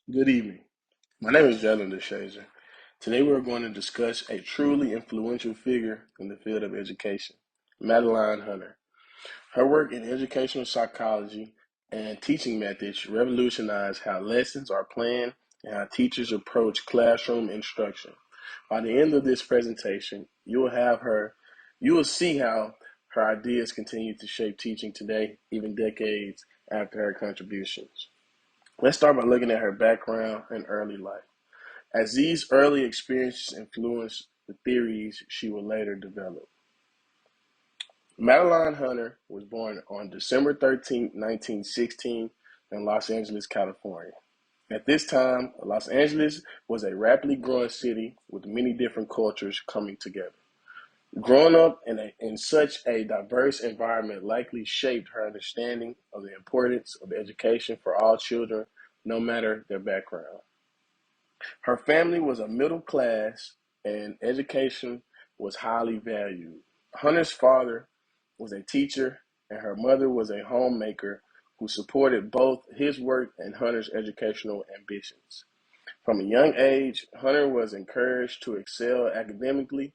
Good evening. My name is Jalen DeShazer. Today we're going to discuss a truly influential figure in the field of education, Madeline Hunter. Her work in educational psychology and teaching methods revolutionized how lessons are planned and how teachers approach classroom instruction. By the end of this presentation, you will see how her ideas continue to shape teaching today, even decades after her contributions. Let's start by looking at her background and early life, as these early experiences influenced the theories she would later develop. Madeline Hunter was born on December 13, 1916, in Los Angeles, California. At this time, Los Angeles was a rapidly growing city with many different cultures coming together. Growing up in such a diverse environment likely shaped her understanding of the importance of education for all children, no matter their background. Her family was a middle class and education was highly valued. Hunter's father was a teacher and her mother was a homemaker who supported both his work and Hunter's educational ambitions. From a young age, Hunter was encouraged to excel academically.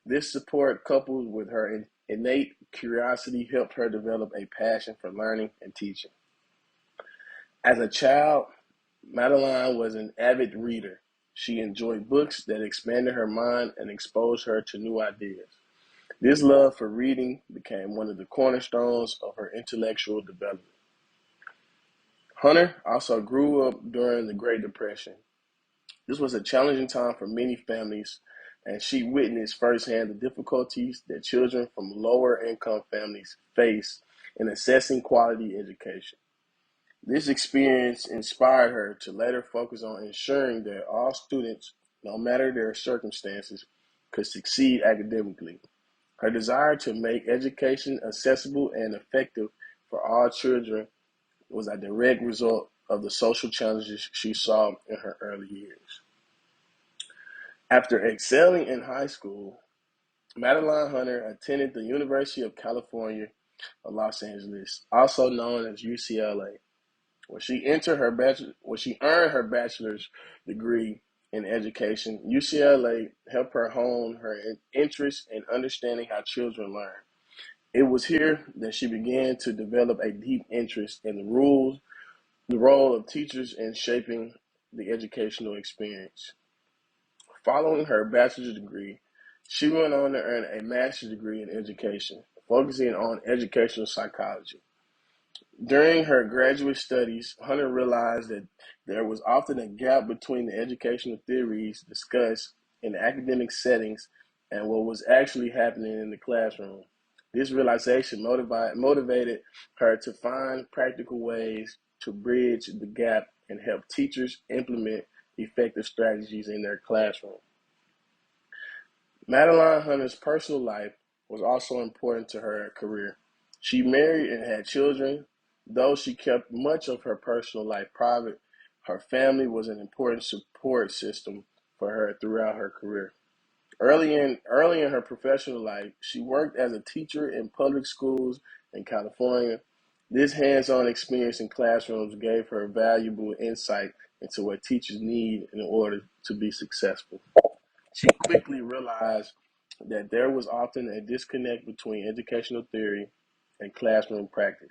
This support, coupled with her innate curiosity, helped her develop a passion for learning and teaching. As a child, Madeline was an avid reader. She enjoyed books that expanded her mind and exposed her to new ideas. This love for reading became one of the cornerstones of her intellectual development. Hunter also grew up during the Great Depression. This was a challenging time for many families, and she witnessed firsthand the difficulties that children from lower income families face in accessing quality education. This experience inspired her to later focus on ensuring that all students, no matter their circumstances, could succeed academically. Her desire to make education accessible and effective for all children was a direct result of the social challenges she saw in her early years. After excelling in high school, Madeline Hunter attended the University of California of Los Angeles, also known as UCLA. When she earned her bachelor's degree in education, UCLA helped her hone her interest in understanding how children learn. It was here that she began to develop a deep interest in the role of teachers in shaping the educational experience. Following her bachelor's degree, she went on to earn a master's degree in education, focusing on educational psychology. During her graduate studies, Hunter realized that there was often a gap between the educational theories discussed in academic settings and what was actually happening in the classroom. This realization motivated her to find practical ways to bridge the gap and help teachers implement effective strategies in their classroom. Madeline Hunter's personal life was also important to her career. She married and had children. Though she kept much of her personal life private, her family was an important support system for her throughout her career. Early in her professional life, she worked as a teacher in public schools in California. This hands-on experience in classrooms gave her valuable insight into what teachers need in order to be successful. She quickly realized that there was often a disconnect between educational theory and classroom practice,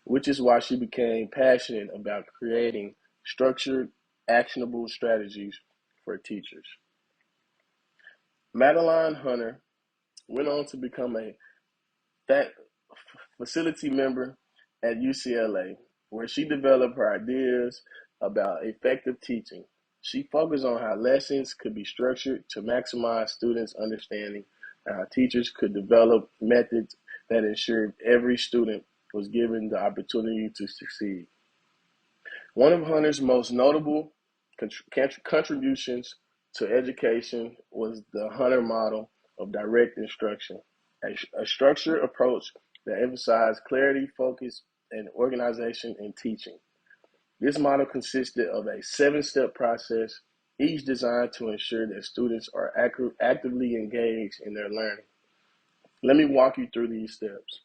which is why she became passionate about creating structured, actionable strategies for teachers. Madeline Hunter went on to become a facility member at UCLA, where she developed her ideas about effective teaching. She focused on how lessons could be structured to maximize students' understanding and how teachers could develop methods that ensured every student was given the opportunity to succeed. One of Hunter's most notable contributions to education was the Hunter model of direct instruction, a structured approach that emphasized clarity, focus, and organization in teaching. This model consisted of a seven-step process, each designed to ensure that students are actively engaged in their learning. Let me walk you through these steps.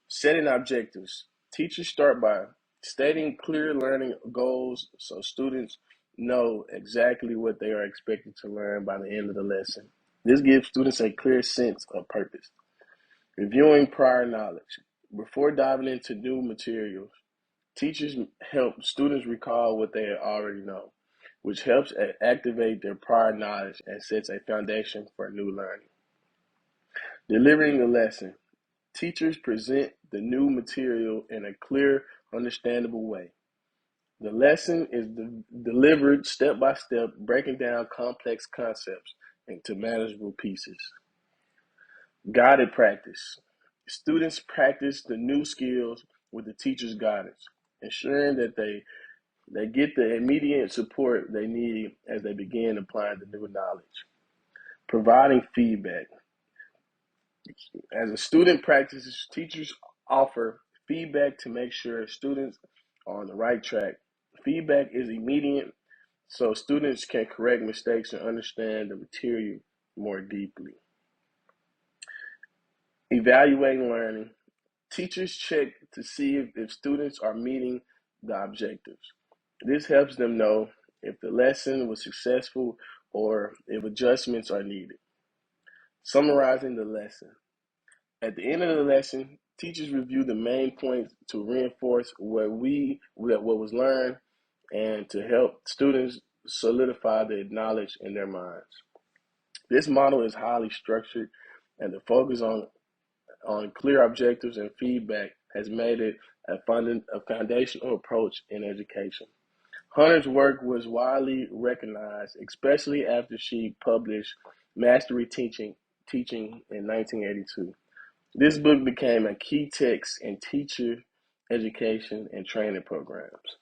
Setting objectives. Teachers start by Stating clear learning goals so students know exactly what they are expected to learn by the end of the lesson. This gives students a clear sense of purpose. Reviewing prior knowledge. Before diving into new materials, teachers help students recall what they already know, which helps activate their prior knowledge and sets a foundation for new learning. Delivering the lesson. Teachers present the new material in a clear, understandable way. The lesson is delivered step by step, breaking down complex concepts into manageable pieces. Guided practice. Students practice the new skills with the teacher's guidance, ensuring that they get the immediate support they need as they begin applying the new knowledge. Providing feedback. As a student practices, teachers offer feedback to make sure students are on the right track. Feedback is immediate, so students can correct mistakes and understand the material more deeply. Evaluating learning. Teachers check to see if students are meeting the objectives. This helps them know if the lesson was successful or if adjustments are needed. Summarizing the lesson. At the end of the lesson, teachers review the main points to reinforce what was learned and to help students solidify the knowledge in their minds. This model is highly structured, and the focus on clear objectives and feedback has made it a foundational approach in education. Hunter's work was widely recognized, especially after she published Mastery Teaching in 1982. This book became a key text in teacher education and training programs.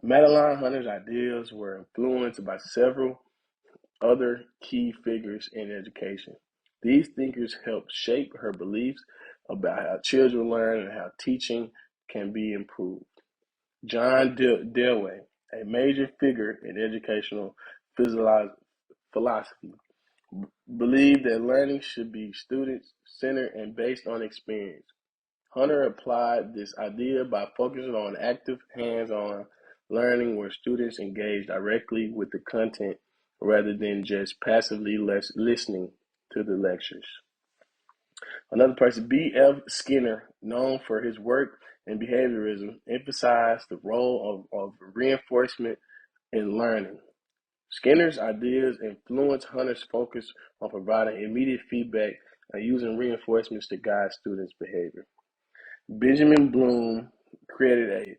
Madeline Hunter's ideas were influenced by several other key figures in education. These thinkers helped shape her beliefs about how children learn and how teaching can be improved. John Dewey, a major figure in educational philosophy, believed that learning should be student-centered and based on experience. Hunter applied this idea by focusing on active, hands-on learning where students engage directly with the content rather than just passively listening to the lectures. Another person, B.F. Skinner, known for his work in behaviorism, emphasized the role of reinforcement in learning. Skinner's ideas influenced Hunter's focus on providing immediate feedback and using reinforcements to guide students' behavior. Benjamin Bloom created a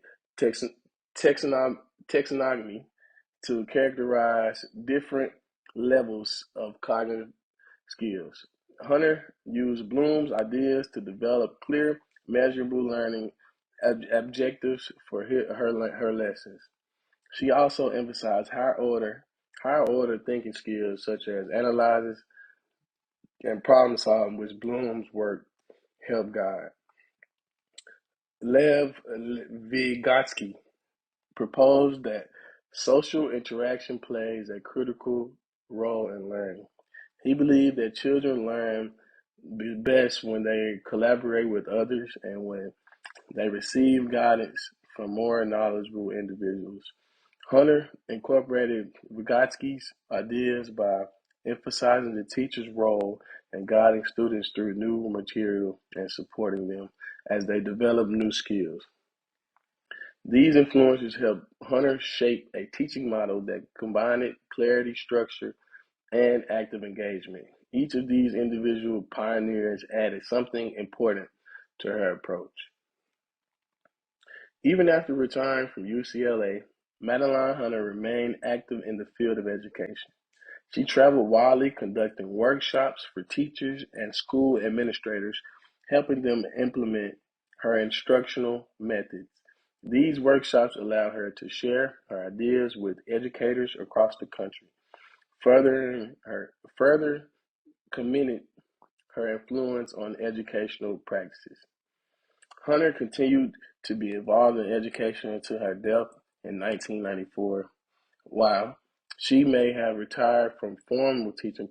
taxonomy to characterize different levels of cognitive skills. Hunter used Bloom's ideas to develop clear, measurable learning objectives for her lessons. She also emphasized higher order thinking skills such as analysis and problem solving, which Bloom's work helped guide. Lev Vygotsky proposed that social interaction plays a critical role in learning. He believed that children learn best when they collaborate with others and when they receive guidance from more knowledgeable individuals. Hunter incorporated Vygotsky's ideas by emphasizing the teacher's role in guiding students through new material and supporting them as they develop new skills. These influences helped Hunter shape a teaching model that combined clarity, structure, and active engagement. Each of these individual pioneers added something important to her approach. Even after retiring from UCLA, Madeline Hunter remained active in the field of education. She traveled widely conducting workshops for teachers and school administrators, helping them implement her instructional methods. These workshops allowed her to share her ideas with educators across the country, further cemented her influence on educational practices. Hunter continued to be involved in education until her death in 1994. While she may have retired from formal teaching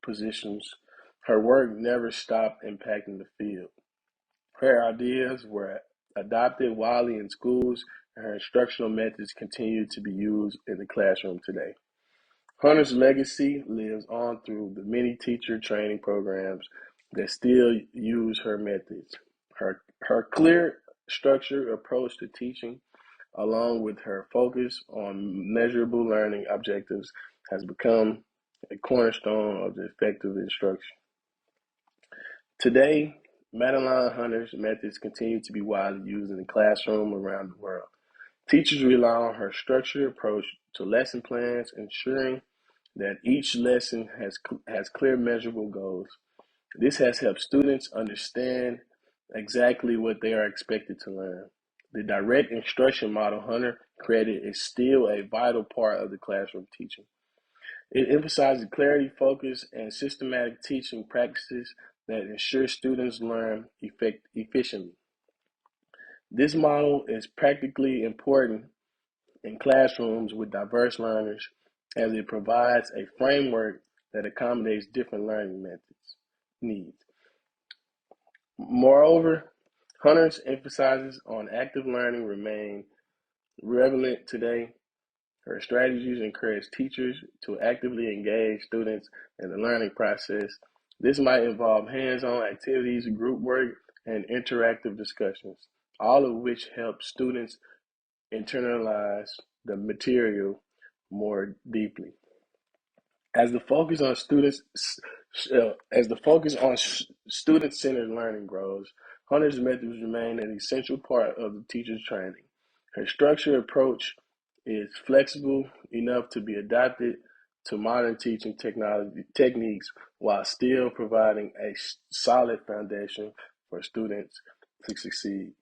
positions, her work never stopped impacting the field. Her ideas were adopted widely in schools, and her instructional methods continue to be used in the classroom today. Hunter's legacy lives on through the many teacher training programs that still use her methods. Her clear, structured approach to teaching, along with her focus on measurable learning objectives, has become a cornerstone of the effective instruction. Today, Madeline Hunter's methods continue to be widely used in the classroom around the world. Teachers rely on her structured approach to lesson plans, ensuring that each lesson has clear, measurable goals. This has helped students understand exactly what they are expected to learn. The direct instruction model Hunter created is still a vital part of the classroom teaching. It emphasizes clarity, focus, and systematic teaching practices that ensure students learn efficiently. This model is practically important in classrooms with diverse learners as it provides a framework that accommodates different learning needs. Moreover, Hunter's emphasis on active learning remain relevant today. Her strategies encourage teachers to actively engage students in the learning process. This might involve hands-on activities, group work, and interactive discussions, all of which help students internalize the material more deeply. As the focus on student-centered learning grows, Hunter's methods remain an essential part of the teacher's training. Her structured approach is flexible enough to be adapted to modern teaching technology techniques while still providing a solid foundation for students to succeed.